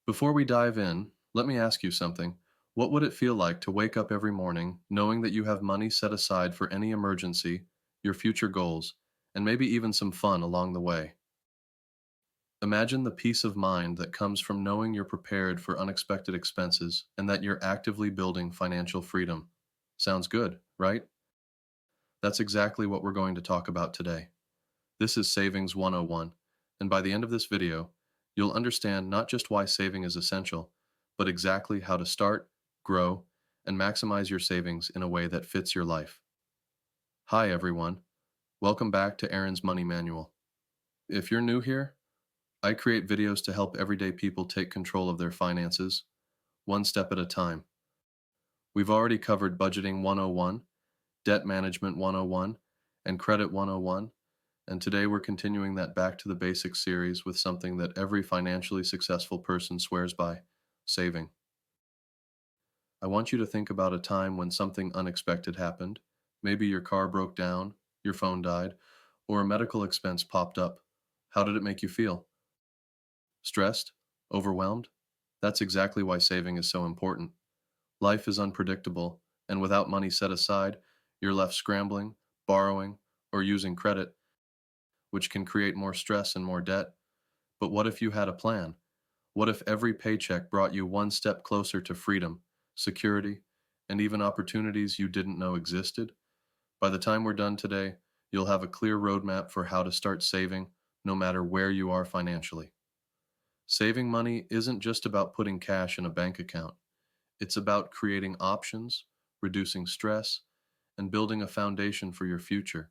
Before we dive in, let me ask you something. What would it feel like to wake up every morning knowing that you have money set aside for any emergency, your future goals, and maybe even some fun along the way? Imagine the peace of mind that comes from knowing you're prepared for unexpected expenses and that you're actively building financial freedom. Sounds good, right? That's exactly what we're going to talk about today. This is Savings 101, and by the end of this video, you'll understand not just why saving is essential, but exactly how to start, grow, and maximize your savings in a way that fits your life. Hi, everyone. Welcome back to Aaron's Money Manual. If you're new here, I create videos to help everyday people take control of their finances, one step at a time. We've already covered Budgeting 101, Debt Management 101, and Credit 101. And today we're continuing that Back to the Basics series with something that every financially successful person swears by: saving. I want you to think about a time when something unexpected happened. Maybe your car broke down, your phone died, or a medical expense popped up. How did it make you feel? Stressed? Overwhelmed? That's exactly why saving is so important. Life is unpredictable, and without money set aside, you're left scrambling, borrowing, or using credit, which can create more stress and more debt. But what if you had a plan? What if every paycheck brought you one step closer to freedom, security, and even opportunities you didn't know existed? By the time we're done today, you'll have a clear roadmap for how to start saving, no matter where you are financially. Saving money isn't just about putting cash in a bank account. It's about creating options, reducing stress, and building a foundation for your future.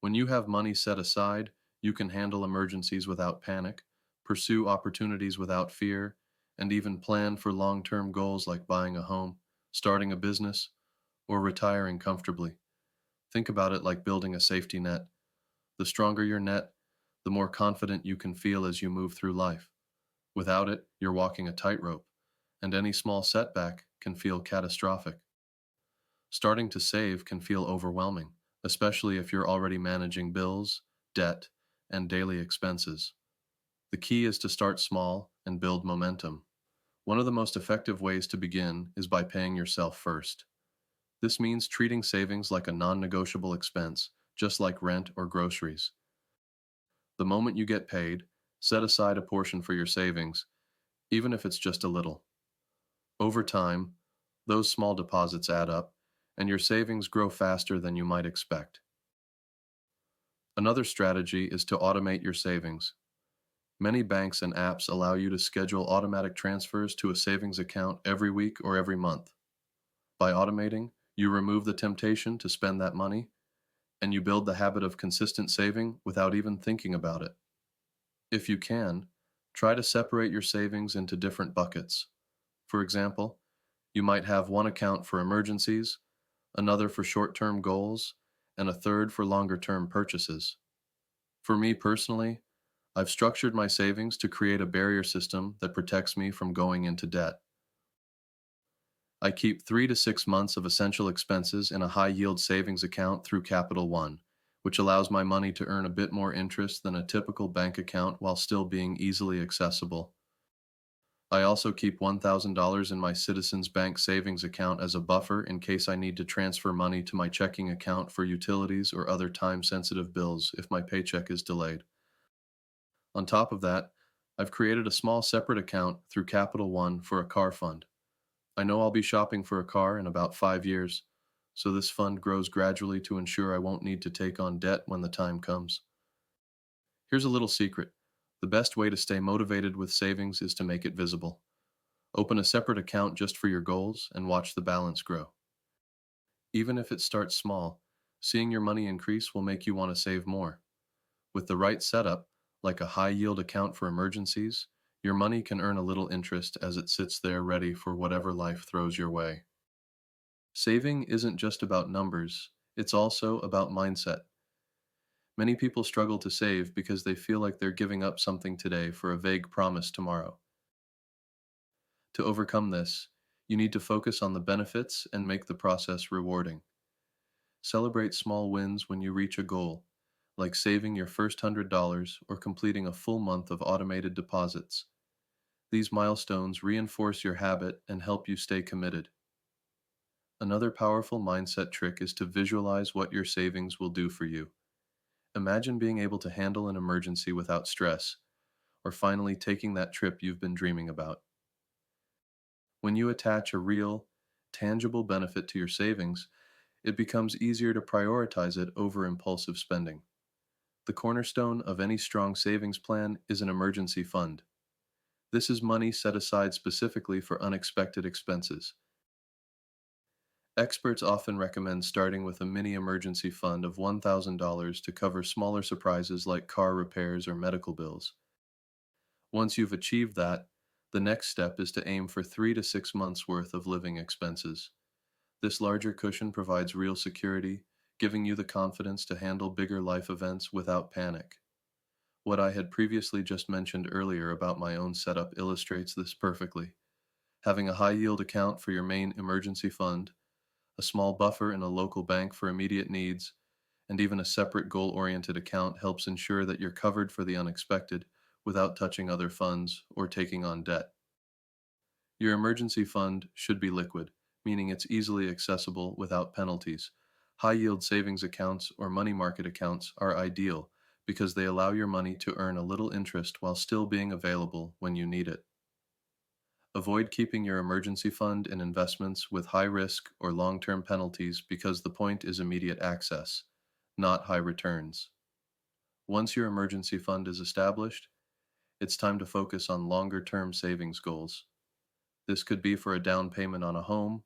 When you have money set aside, you can handle emergencies without panic, pursue opportunities without fear, and even plan for long-term goals like buying a home, starting a business, or retiring comfortably. Think about it like building a safety net. The stronger your net, the more confident you can feel as you move through life. Without it, you're walking a tightrope, and any small setback can feel catastrophic. Starting to save can feel overwhelming, especially if you're already managing bills, debt, and daily expenses. The key is to start small and build momentum. One of the most effective ways to begin is by paying yourself first. This means treating savings like a non-negotiable expense, just like rent or groceries. The moment you get paid, set aside a portion for your savings, even if it's just a little. Over time, those small deposits add up, and your savings grow faster than you might expect. Another strategy is to automate your savings. Many banks and apps allow you to schedule automatic transfers to a savings account every week or every month. By automating, you remove the temptation to spend that money, and you build the habit of consistent saving without even thinking about it. If you can, try to separate your savings into different buckets. For example, you might have one account for emergencies, another for short-term goals, and a third for longer-term purchases. For me personally, I've structured my savings to create a barrier system that protects me from going into debt. I keep 3 to 6 months of essential expenses in a high-yield savings account through Capital One, which allows my money to earn a bit more interest than a typical bank account while still being easily accessible. I also keep $1,000 in my Citizens Bank savings account as a buffer in case I need to transfer money to my checking account for utilities or other time-sensitive bills if my paycheck is delayed. On top of that, I've created a small separate account through Capital One for a car fund. I know I'll be shopping for a car in about 5 years, so this fund grows gradually to ensure I won't need to take on debt when the time comes. Here's a little secret. The best way to stay motivated with savings is to make it visible. Open a separate account just for your goals and watch the balance grow. Even if it starts small, seeing your money increase will make you want to save more. With the right setup, like a high yield account for emergencies, your money can earn a little interest as it sits there ready for whatever life throws your way. Saving isn't just about numbers, it's also about mindset. Many people struggle to save because they feel like they're giving up something today for a vague promise tomorrow. To overcome this, you need to focus on the benefits and make the process rewarding. Celebrate small wins when you reach a goal, like saving your first $100 or completing a full month of automated deposits. These milestones reinforce your habit and help you stay committed. Another powerful mindset trick is to visualize what your savings will do for you. Imagine being able to handle an emergency without stress, or finally taking that trip you've been dreaming about. When you attach a real, tangible benefit to your savings, it becomes easier to prioritize it over impulsive spending. The cornerstone of any strong savings plan is an emergency fund. This is money set aside specifically for unexpected expenses. Experts often recommend starting with a mini emergency fund of $1,000 to cover smaller surprises like car repairs or medical bills. Once you've achieved that, the next step is to aim for 3 to 6 months worth of living expenses. This larger cushion provides real security, giving you the confidence to handle bigger life events without panic. What I had previously just mentioned earlier about my own setup illustrates this perfectly. Having a high yield account for your main emergency fund, a small buffer in a local bank for immediate needs, and even a separate goal oriented account helps ensure that you're covered for the unexpected without touching other funds or taking on debt. Your emergency fund should be liquid, meaning it's easily accessible without penalties. High yield savings accounts or money market accounts are ideal because they allow your money to earn a little interest while still being available when you need it. Avoid keeping your emergency fund in investments with high risk or long term penalties because the point is immediate access, not high returns. Once your emergency fund is established, it's time to focus on longer term savings goals. This could be for a down payment on a home,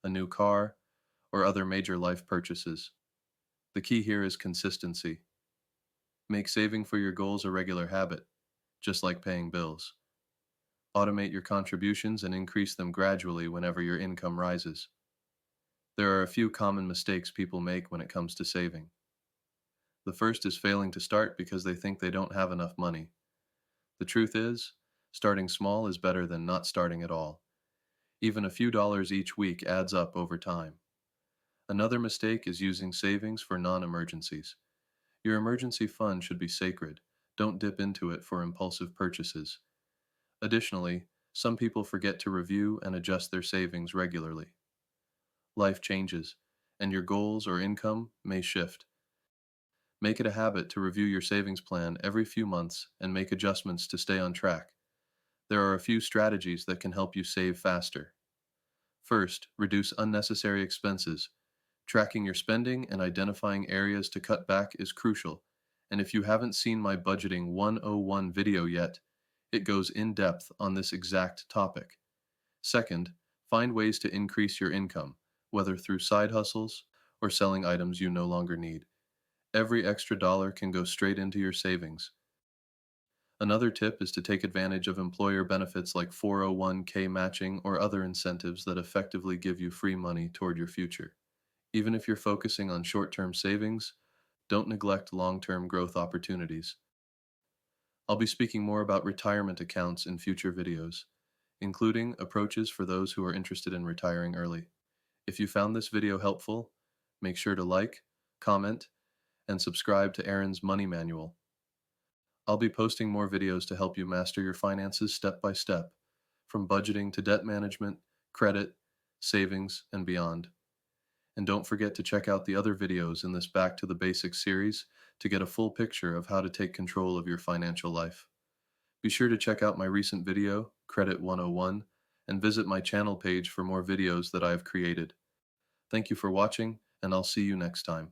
a new car, or other major life purchases. The key here is consistency. Make saving for your goals a regular habit, just like paying bills. Automate your contributions and increase them gradually whenever your income rises. There are a few common mistakes people make when it comes to saving. The first is failing to start because they think they don't have enough money. The truth is, starting small is better than not starting at all. Even a few dollars each week adds up over time. Another mistake is using savings for non emergencies. Your emergency fund should be sacred. Don't dip into it for impulsive purchases. Additionally, some people forget to review and adjust their savings regularly. Life changes, and your goals or income may shift. Make it a habit to review your savings plan every few months and make adjustments to stay on track. There are a few strategies that can help you save faster. First, reduce unnecessary expenses. Tracking your spending and identifying areas to cut back is crucial. And if you haven't seen my Budgeting 101 video yet, it goes in depth on this exact topic. Second, find ways to increase your income, whether through side hustles or selling items you no longer need. Every extra dollar can go straight into your savings. Another tip is to take advantage of employer benefits like 401k matching or other incentives that effectively give you free money toward your future. Even if you're focusing on short term savings, don't neglect long term growth opportunities. I'll be speaking more about retirement accounts in future videos, including approaches for those who are interested in retiring early. If you found this video helpful, make sure to like, comment, and subscribe to Aaron's Money Manual. I'll be posting more videos to help you master your finances step by step, from budgeting to debt management, credit, savings, and beyond. And don't forget to check out the other videos in this Back to the Basics series to get a full picture of how to take control of your financial life. Be sure to check out my recent video, Credit 101, and visit my channel page for more videos that I have created. Thank you for watching, and I'll see you next time.